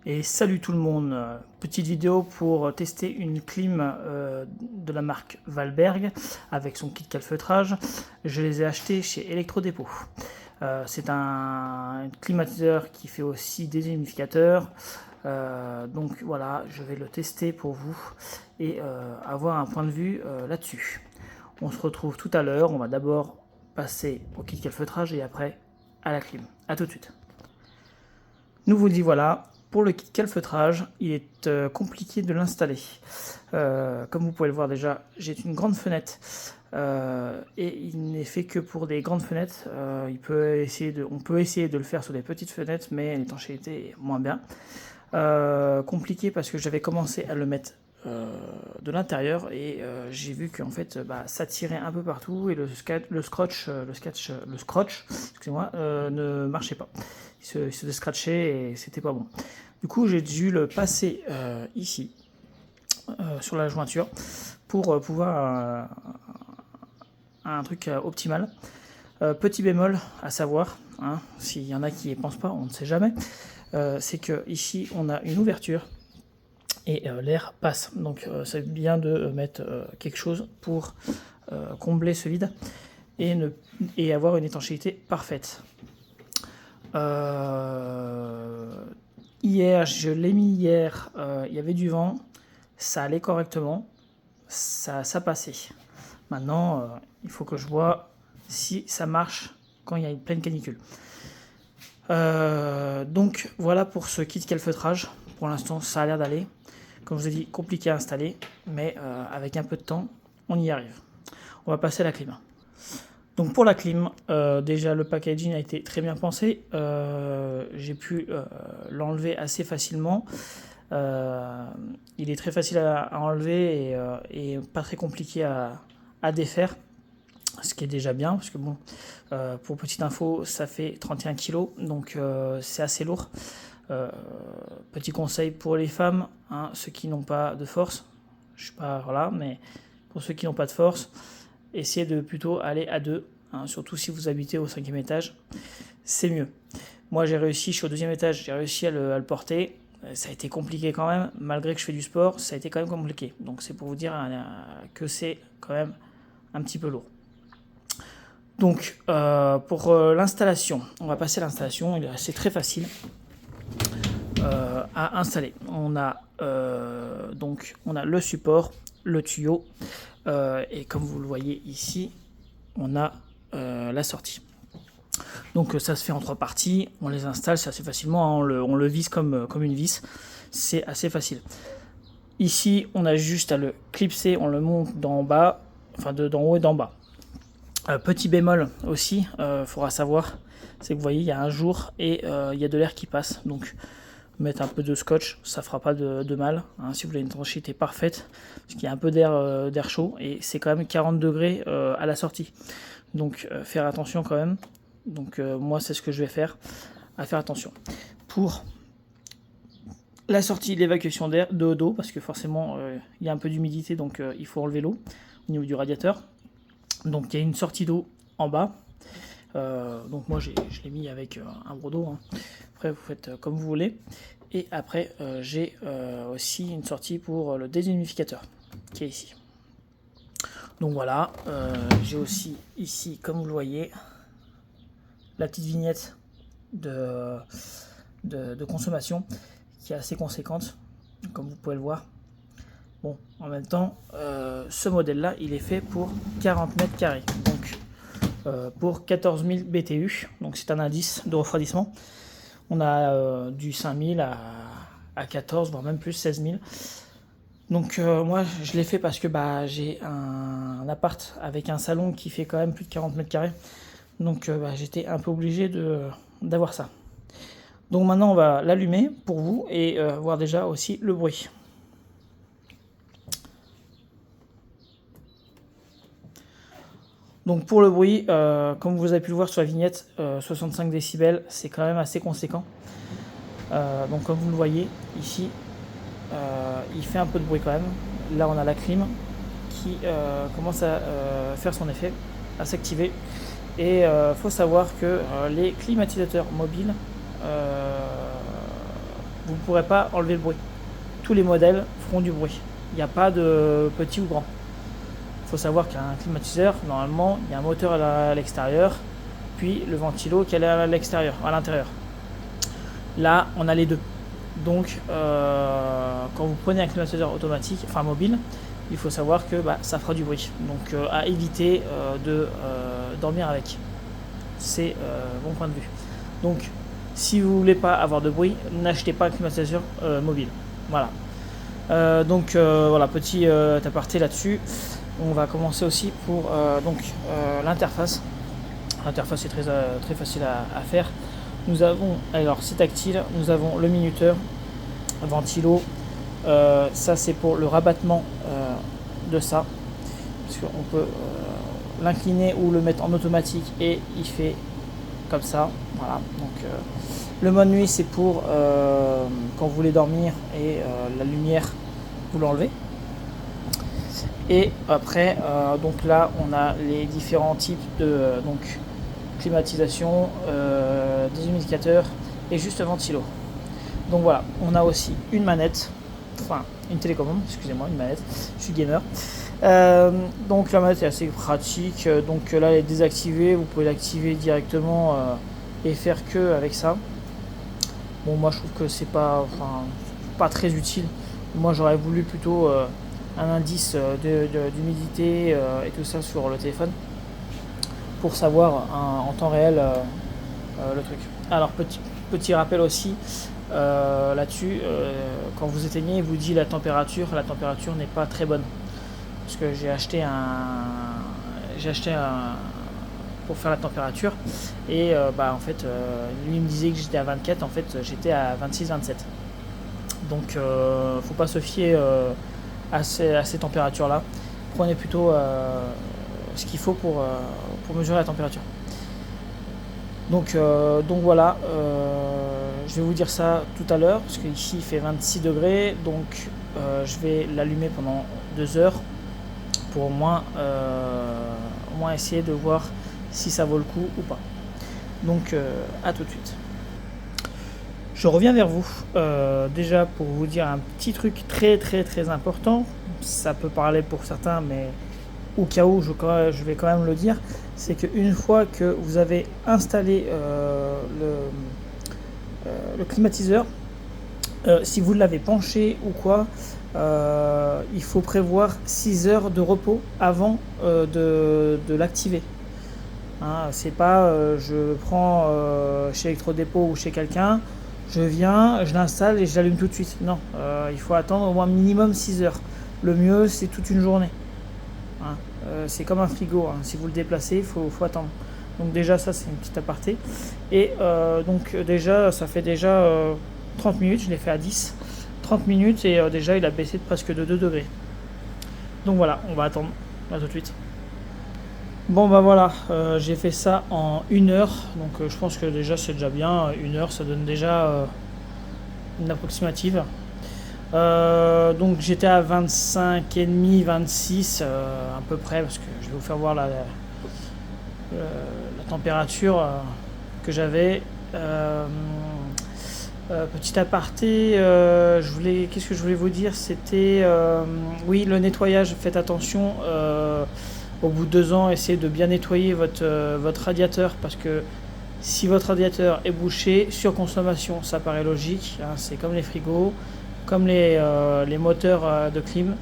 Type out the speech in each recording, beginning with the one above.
Et salut tout le monde, petite vidéo pour tester une clim de la marque Valberg avec son kit calfeutrage. Je les ai achetés chez Electrodépôt. C'est un climatiseur qui fait aussi des humidificateurs. Donc voilà, je vais le tester pour vous et avoir un point de vue là-dessus. On se retrouve tout à l'heure, on va d'abord passer au kit calfeutrage et après à la clim. A tout de suite. Nous vous dit voilà. Pour le kit calfeutrage, il est compliqué de l'installer. Comme vous pouvez le voir déjà, j'ai une grande fenêtre et il n'est fait que pour des grandes fenêtres. On peut essayer de le faire sur des petites fenêtres, mais l'étanchéité est moins bien. Compliqué parce que j'avais commencé à le mettre de l'intérieur et j'ai vu qu'en fait ça tirait un peu partout et le scotch excusez-moi, ne marchait pas. Il se scratchait et c'était pas bon. Du coup j'ai dû le passer ici sur la jointure pour pouvoir un truc optimal. Petit bémol à savoir, hein, s'il y en a qui n'y pensent pas, on ne sait jamais, c'est que ici on a une ouverture et l'air passe. Donc c'est bien de mettre quelque chose pour combler ce vide et avoir une étanchéité parfaite. Hier, je l'ai mis hier, il y avait du vent, ça allait correctement, ça passait. Maintenant, il faut que je vois si ça marche quand il y a une pleine canicule. Donc voilà pour ce kit calfeutrage. Pour l'instant, ça a l'air d'aller. Comme je vous ai dit, compliqué à installer, mais avec un peu de temps, on y arrive. On va passer à la clim. Donc pour la clim, déjà le packaging a été très bien pensé. J'ai pu l'enlever assez facilement. Il est très facile à enlever et pas très compliqué à défaire. Ce qui est déjà bien, parce que bon, pour petite info, ça fait 31 kg, donc c'est assez lourd. Petit conseil pour les femmes, hein, ceux qui n'ont pas de force, je suis pas là, mais pour ceux qui n'ont pas de force, essayez de plutôt aller à deux, hein, surtout si vous habitez au 5e étage, c'est mieux. Moi j'ai réussi, je suis au 2e étage, j'ai réussi à le porter. Ça a été compliqué quand même, malgré que je fais du sport, ça a été quand même compliqué. Donc c'est pour vous dire que c'est quand même un petit peu lourd. Donc pour l'installation, on va passer à l'installation, c'est très facile à installer. On a le support, le tuyau et comme vous le voyez ici, on a la sortie. Donc ça se fait en 3 parties, on les installe, c'est assez facilement, hein, on le visse comme une vis, c'est assez facile. Ici on a juste à le clipser, on le monte d'en bas, enfin d'en haut et d'en bas. Petit bémol aussi, faudra savoir, c'est que vous voyez il y a un jour et il y a de l'air qui passe, donc mettre un peu de scotch, ça fera pas de mal, hein, si vous voulez une étanchéité parfaite, parce qu'il y a un peu d'air chaud et c'est quand même 40 degrés à la sortie, donc faire attention quand même. Donc moi c'est ce que je vais faire, à faire attention. Pour la sortie, l'évacuation d'air, d'eau, parce que forcément il y a un peu d'humidité, donc il faut enlever l'eau au niveau du radiateur. Donc il y a une sortie d'eau en bas. Donc moi je l'ai mis avec un brodeau, hein. Après vous faites comme vous voulez. Et après j'ai aussi une sortie pour le déshumidificateur qui est ici. Donc voilà, j'ai aussi ici, comme vous le voyez, la petite vignette de consommation qui est assez conséquente, comme vous pouvez le voir. Bon, en même temps, ce modèle-là, il est fait pour 40 mètres carrés, donc pour 14 000 BTU, donc c'est un indice de refroidissement. On a du 5000 à 14, voire même plus 16 000. Donc moi, je l'ai fait parce que j'ai un appart avec un salon qui fait quand même plus de 40 mètres carrés. Donc j'étais un peu obligé d'avoir ça. Donc maintenant, on va l'allumer pour vous et voir déjà aussi le bruit. Donc pour le bruit, comme vous avez pu le voir sur la vignette, 65 décibels, c'est quand même assez conséquent. Donc comme vous le voyez ici, il fait un peu de bruit quand même. Là on a la clim qui commence à faire son effet, à s'activer. Et faut savoir que les climatisateurs mobiles vous ne pourrez pas enlever le bruit. Tous les modèles feront du bruit. Il n'y a pas de petit ou grand. Il faut savoir qu'un climatiseur, normalement, il y a un moteur à l'extérieur, puis le ventilo qui est à l'extérieur, à l'intérieur. Là, on a les deux. Donc, quand vous prenez un climatiseur automatique, enfin mobile, il faut savoir que ça fera du bruit. Donc, à éviter de dormir avec. C'est mon point de vue. Donc, si vous ne voulez pas avoir de bruit, n'achetez pas un climatiseur mobile. Voilà. Voilà, petit aparté là-dessus. On va commencer aussi pour l'interface. L'interface est très facile à faire. Nous avons, alors c'est tactile, nous avons le minuteur, ventilo. Ça c'est pour le rabattement de ça. Parce qu'on peut l'incliner ou le mettre en automatique et il fait comme ça. Voilà. Donc le mode nuit c'est pour quand vous voulez dormir et la lumière vous l'enlevez. Et après donc là on a les différents types de climatisation, déshumidificateur et juste ventilo. Donc voilà, on a aussi une manette, enfin une télécommande, excusez-moi, une manette, je suis gamer. Donc la manette est assez pratique, donc là elle est désactivée, vous pouvez l'activer directement et faire que avec ça. Bon, moi je trouve que c'est pas très utile. Moi j'aurais voulu plutôt un indice d'humidité et tout ça sur le téléphone pour savoir en temps réel le truc. Alors petit rappel aussi là-dessus, quand vous éteignez, il vous dit la température n'est pas très bonne parce que j'ai acheté pour faire la température et en fait lui il me disait que j'étais à 24, en fait j'étais à 26-27. Donc faut pas se fier à ces températures là. Prenez plutôt ce qu'il faut pour mesurer la température. Donc voilà, je vais vous dire ça tout à l'heure parce qu'ici il fait 26 degrés, donc je vais l'allumer pendant 2 heures pour au moins essayer de voir si ça vaut le coup ou pas. Donc à tout de suite. Je reviens vers vous déjà pour vous dire un petit truc très très très important. Ça peut parler pour certains, mais au cas où je vais quand même le dire, c'est qu'une fois que vous avez installé le climatiseur, si vous l'avez penché ou quoi, il faut prévoir 6 heures de repos avant de l'activer. Hein, c'est pas je prends chez Electrodépôt ou chez quelqu'un, je viens, je l'installe et je l'allume tout de suite. Non, il faut attendre au moins minimum 6 heures. Le mieux, c'est toute une journée. Hein, c'est comme un frigo. Hein. Si vous le déplacez, il faut attendre. Donc déjà, ça, c'est une petite aparté. Et donc déjà, ça fait déjà 30 minutes. Je l'ai fait à 10. 30 minutes et déjà, il a baissé de presque de 2 degrés. Donc voilà, on va attendre. À tout de suite. Bon voilà, j'ai fait ça en 1 heure, donc je pense que déjà c'est déjà bien. 1 heure, ça donne déjà une approximative. Donc j'étais à 25,5, 26 à peu près, parce que je vais vous faire voir la température que j'avais. Petit aparté, qu'est-ce que je voulais vous dire, c'était oui, le nettoyage, faites attention. Au bout de 2 ans, essayez de bien nettoyer votre radiateur, parce que si votre radiateur est bouché, surconsommation, ça paraît logique, hein, c'est comme les frigos, comme les moteurs de clim,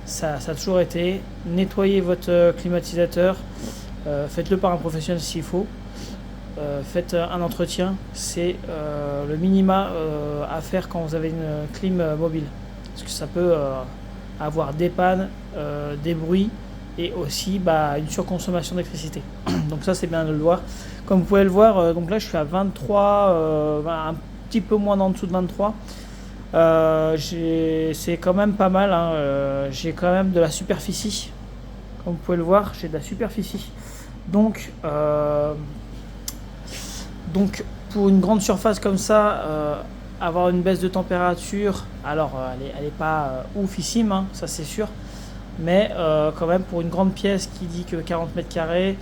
ça a toujours été. Nettoyez votre climatisateur, faites-le par un professionnel s'il faut, faites un entretien, c'est le minima à faire quand vous avez une clim mobile, parce que ça peut avoir des pannes, des bruits, et aussi une surconsommation d'électricité. Donc ça, c'est bien de le voir. Comme vous pouvez le voir, donc là je suis à 23, un petit peu moins en dessous de 23. C'est quand même pas mal, hein. J'ai quand même de la superficie. Comme vous pouvez le voir, j'ai de la superficie. Donc pour une grande surface comme ça, avoir une baisse de température, alors elle est pas oufissime, hein, ça c'est sûr. Mais quand même, pour une grande pièce qui dit que 40 mètres carrés,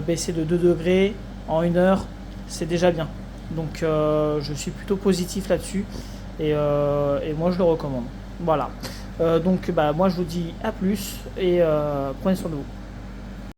baisser de 2 degrés en 1 heure, c'est déjà bien. Donc je suis plutôt positif là-dessus. et moi je le recommande. Voilà. Donc bah, moi je vous dis à plus et prenez soin de vous.